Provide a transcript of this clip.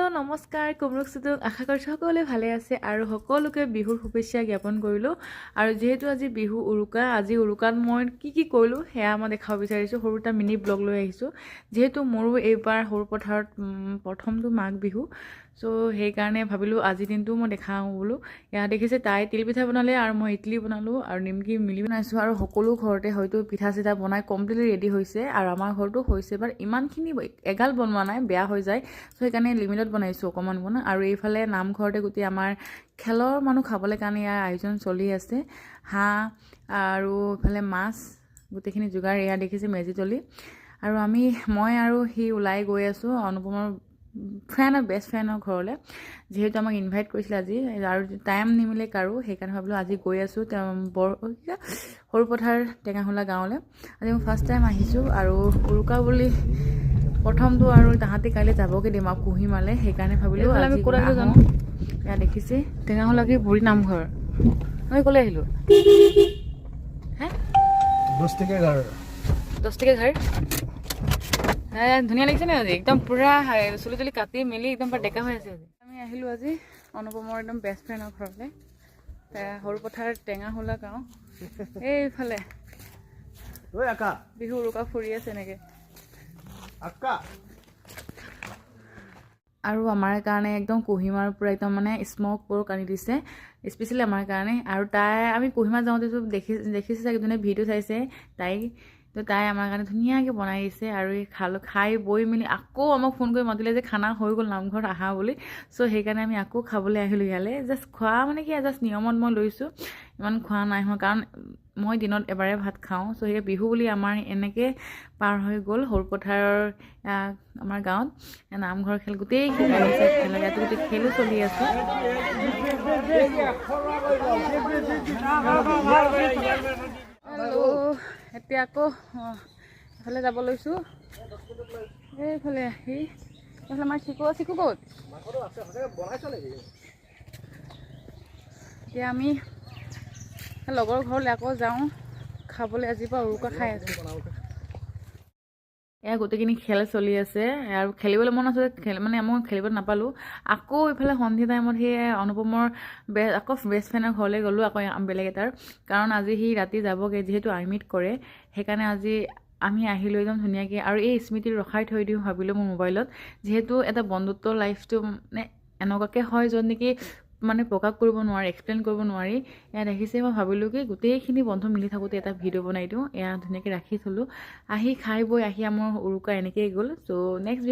hello' নমস্কাৰ কুমৰুক সুতুক আশা কৰিছোঁ সকলোৱে ভালে আছে আৰু সকলোকে বিহুৰ শুভেচ্ছা জ্ঞাপন কৰিলোঁ আৰু যিহেতু আজি বিহু উৰুকা আজি উৰুকাত মই কি কৰিলোঁ সেয়া মই দেখাব বিচাৰিছোঁ সৰু এটা মিনি ব্লগ লৈ আহিছোঁ যিহেতু মোৰো এইবাৰ সৰু পথাৰত প্ৰথমটো মাঘ বিহু চ' সেইকাৰণে ভাবিলোঁ আজি দিনটো মই দেখাওঁ বোলো ইয়াত দেখিছে তাই তিল পিঠা বনালে আৰু মই ইডলি বনালোঁ আৰু নিমকি মিলি বনাইছোঁ আৰু সকলো ঘৰতে হয়তো পিঠা চিঠা বনাই কমপ্লিটলি ৰেডি হৈছে আৰু আমাৰ ঘৰতো হৈছে বাট ইমানখিনি এগাল বনোৱা নাই বেয়া হৈ যায় চ' সেইকাৰণে লিমিটত বনাইছোঁ অকণমান আৰু এইফালে নামঘৰতে গোটেই আমাৰ খেলৰ মানুহ খাবলৈ কাৰণে ইয়াৰ আয়োজন চলি আছে হাঁহ আৰু ইফালে মাছ গোটেইখিনি যোগাৰ এয়া দেখিছে মেজি তলি আৰু মই আৰু সি ওলাই গৈ আছোঁ অনুপমৰ বেষ্ট ফ্ৰেণ্ডৰ ঘৰলৈ যিহেতু আমাক ইনভাইট কৰিছিলে আজি আৰু টাইম নিমিলে কাৰো সেইকাৰণে ভাবিলোঁ আজি গৈ আছোঁ সৰু পথাৰ টেঙাহোলা গাঁৱলৈ আজি মই ফাৰ্ষ্ট টাইম আহিছোঁ আৰু উৰুকা বুলি প্ৰথমটো আৰু তাহাঁতি কাইলৈ যাবগৈ দিম আৰু কুহিমালে সেইকাৰণে ভাবিলোঁ আমি ক'ত আহিলোঁ জানো এয়া দেখিছে টেঙাহোলা কি বুঢ়ী নামঘৰ আমি ক'লৈ আহিলোঁ হে 10 টকীয়া ঘৰ ধুনীয়া লাগিছে নে আজি একদম পুৰা চুলি তুলি কাটি মেলি একদম পুৰা ডেকা হৈ আছে আজি আমি আহিলোঁ আজি অনুপমৰ একদম বেষ্ট ফ্ৰেণ্ডৰ ঘৰলৈ সৰু পথাৰ টেঙাহোলা গাঁও এইফালে বিহু উৰুকা ফুৰি আছে এনেকৈ আৰু আমাৰ কাৰণে একদম কুহিমাৰ পৰা একদম মানে স্মক পৰক আনি দিছে স্পেচিয়েলি আমাৰ কাৰণে আৰু আমি কুহিমাৰ যাওঁতেতো দেখিছে চাগে যোনে ভিডিঅ' চাইছে তাই আমাৰ কাৰণে ধুনীয়াকৈ বনাই দিছে আৰু খাই বৈ মেলি আকৌ আমাক ফোন কৰি মাতিলে যে খানা হৈ গ'ল নামঘৰত আহা বুলি চ' সেইকাৰণে আমি আকৌ খাবলৈ আহিলোঁ ইয়ালৈ জাষ্ট খোৱা মানে কি জাষ্ট নিয়মত মই লৈছোঁ ইমান খোৱা নাই হোৱা কাৰণ মই দিনত এবাৰে ভাত খাওঁ চ' সেই বিহু বুলি আমাৰ এনেকৈ পাৰ হৈ গ'ল সৰু পথাৰৰ আমাৰ গাঁৱত নামঘৰ খেল গোটেই খেল ইয়াতো গোটেই খেলো চলি আছে এতিয়া আকৌ এফালে যাব লৈছোঁ এইফালে আহি এইফালে আমাৰ চিকু ক'ত এতিয়া আমি লগৰ ঘৰলৈ আকৌ যাওঁ খাবলৈ আজিৰ পৰা উৰুকা খাই আছোঁ এয়া গোটেইখিনি খেল চলি আছে আৰু খেলিবলৈ মন আছে মানে মই খেলিব নাপালোঁ আকৌ ইফালে সন্ধিয়া টাইমত সেই অনুপমৰ আকৌ বেষ্ট ফ্ৰেণ্ডৰ ঘৰলৈ গ'লোঁ আকৌ বেলেগ এটাৰ কাৰণ আজি সি ৰাতি যাবগৈ যিহেতু আৰ্মিত কৰে সেইকাৰণে আজি আমি আহিলোঁ একদম ধুনীয়াকৈ আৰু এই স্মৃতি ৰখাই থৈ দিওঁ ভাবিলোঁ মোৰ মোবাইলত যিহেতু এটা বন্ধুত্ব লাইফটো মানে এনেকুৱাকৈ হয় য'ত নেকি মানে প্ৰকাশ কৰিব নোৱাৰি এক্সপ্লেইন কৰিব নোৱাৰি এয়া দেখিছে মই ভাবিলোঁ কি গোটেইখিনি বন্ধু মিলি থাকোঁতে এটা ভিডিঅ' বনাই দিওঁ এয়া ধুনীয়াকৈ ৰাখি থলোঁ আহি খাই বৈ আহি আমাৰ উৰুকা এনেকৈয়ে গ'ল চ' নেক্সট